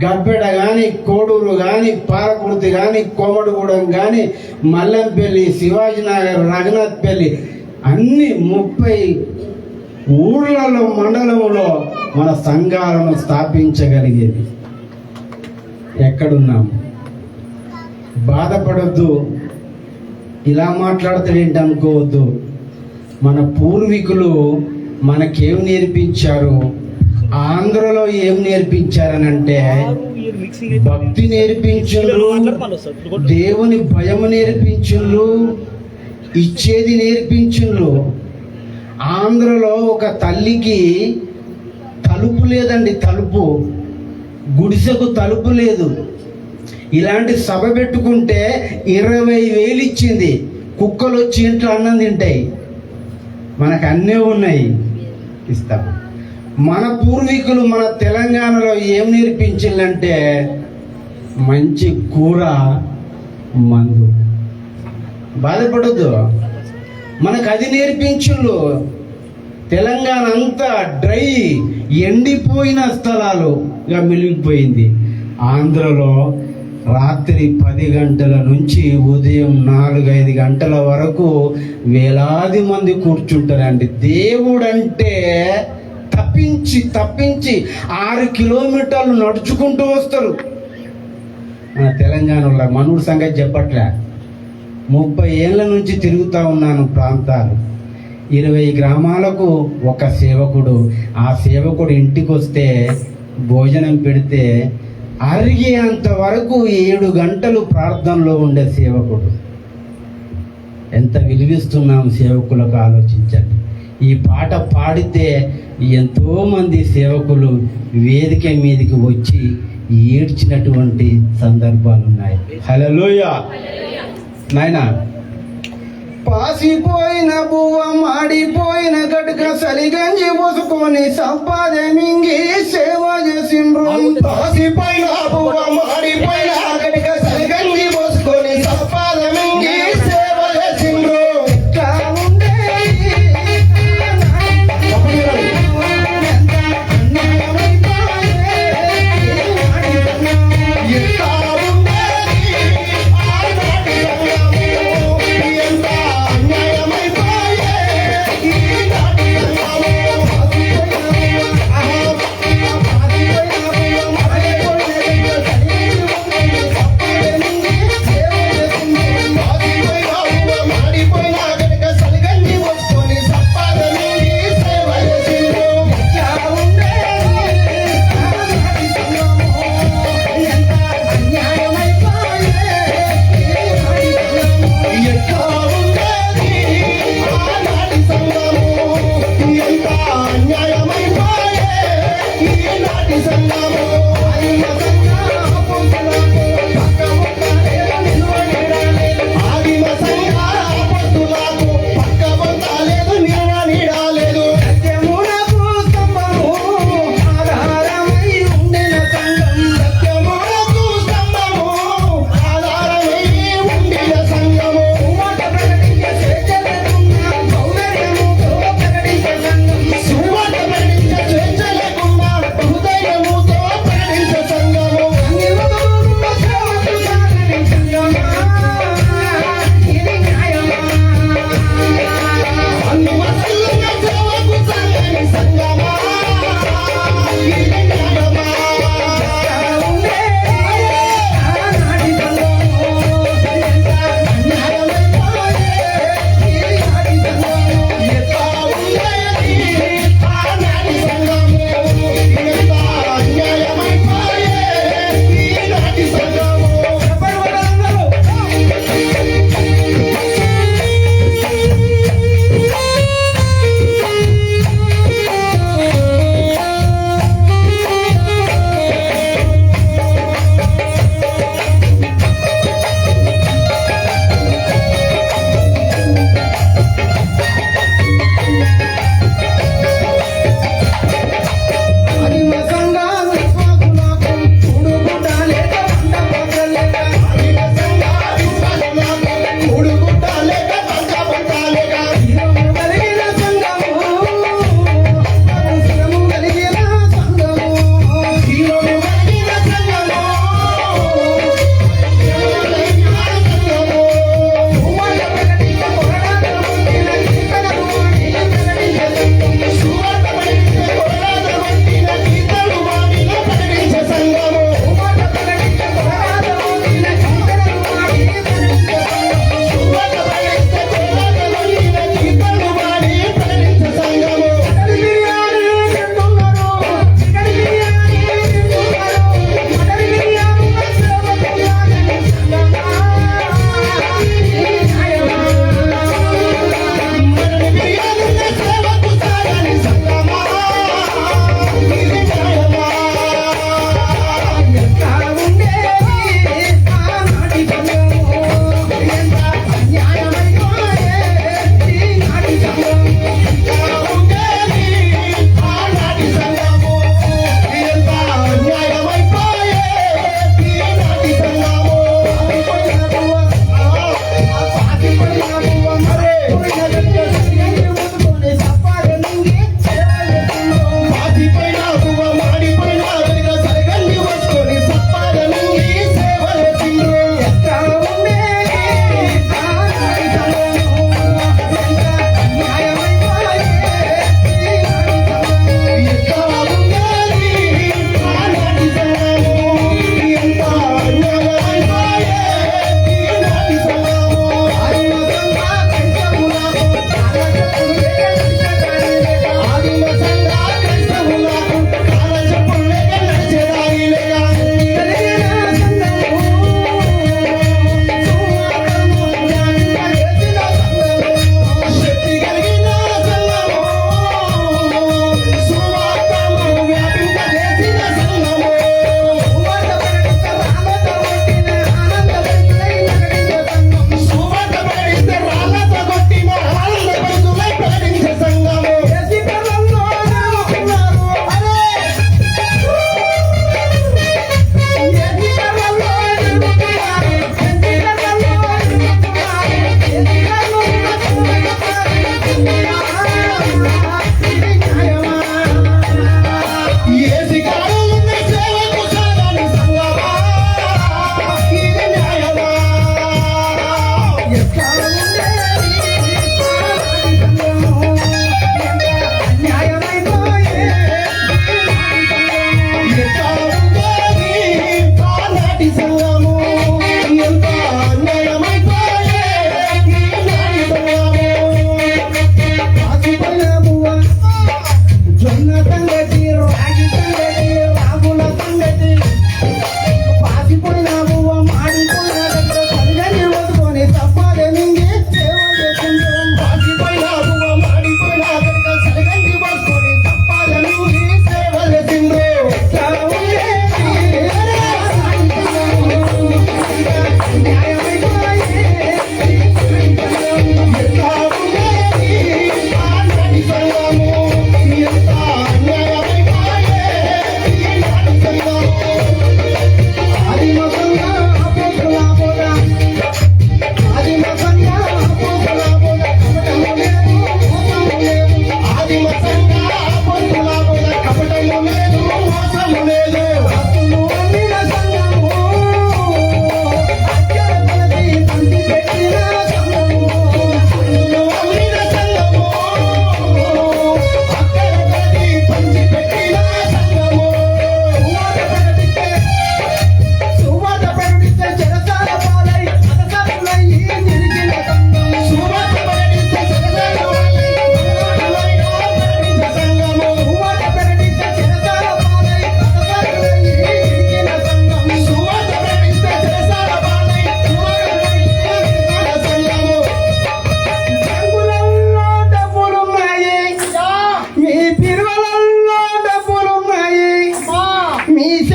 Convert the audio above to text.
గబ్బెడ కానీ, కోడూరు కానీ, పాలకుర్తి కానీ, కోమడిగూడెం కానీ, మల్లంపల్లి, శివాజీనగర్, రఘునాథ్పల్లి అన్ని 30 ఊళ్ళలో మండలంలో మన సంఘాలను స్థాపించగలిగేది. ఎక్కడున్నాం? బాధపడద్దు, ఇలా మాట్లాడతాడేంటి అనుకోవద్దు. మన పూర్వీకులు మనకేం నేర్పించారు? ఆంధ్రలో ఏం నేర్పించారనంటే భక్తి నేర్పించుండ్రు, దేవుని భయము నేర్పించుండ్రు, ఇచ్చేది నేర్పించుండ్రు. ఆంధ్రలో ఒక తల్లికి తలుపు లేదండి, తలుపు, గుడిసెకు తలుపు లేదు. ఇలాంటి సభ పెట్టుకుంటే 20,000 ఇచ్చింది. కుక్కలు వచ్చి ఇంట్లో అన్నం తింటాయి. మనకు అన్నీ ఉన్నాయి, ఇస్తాం. మన పూర్వీకులు మన తెలంగాణలో ఏం నేర్పించిందంటే మంచి కూర, మందు. బాధపడద్దు, మనకు అది నేర్పించుళ్ళు. తెలంగాణ అంతా డ్రై, ఎండిపోయిన స్థలాలుగా మిలిగిపోయింది. ఆంధ్రలో రాత్రి 10 గంటల నుంచి ఉదయం 4-5 గంటల వరకు వేలాది మంది కూర్చుంటారండి. దేవుడంటే తప్పించి 6 కిలోమీటర్లు నడుచుకుంటూ వస్తారు. మన తెలంగాణలో మనూరు సంగతి చెప్పట్లే. 30 ఏళ్ళ నుంచి తిరుగుతూ ఉన్నాను ప్రాంతాలు. 20 గ్రామాలకు ఒక సేవకుడు. ఆ సేవకుడు ఇంటికి వస్తే భోజనం పెడితే అరిగేంత వరకు 7 గంటలు ప్రార్థనలో ఉండే సేవకుడు. ఎంత విలువిస్తున్నాం సేవకులకు ఆలోచించండి. ఈ పాట పాడితే ఎంతోమంది సేవకులు వేదిక మీదకి వచ్చి ఏడ్చినటువంటి సందర్భాలు ఉన్నాయి. హల్లెలూయా నాయనా. పాసిపోయిన బువ్వ, మాడిపోయిన గటుక, సలిగంజి పోసుకొని సంపాద మింగి సేవ చేసిండ్రు. పాసిపోయిన బువ్వ, మాడిపోయిన గటుక, సలిగంజి పోసుకొని సంపాద మింగి సేవ చేసిండ్రు. ఎట్లా ఉండేది మీస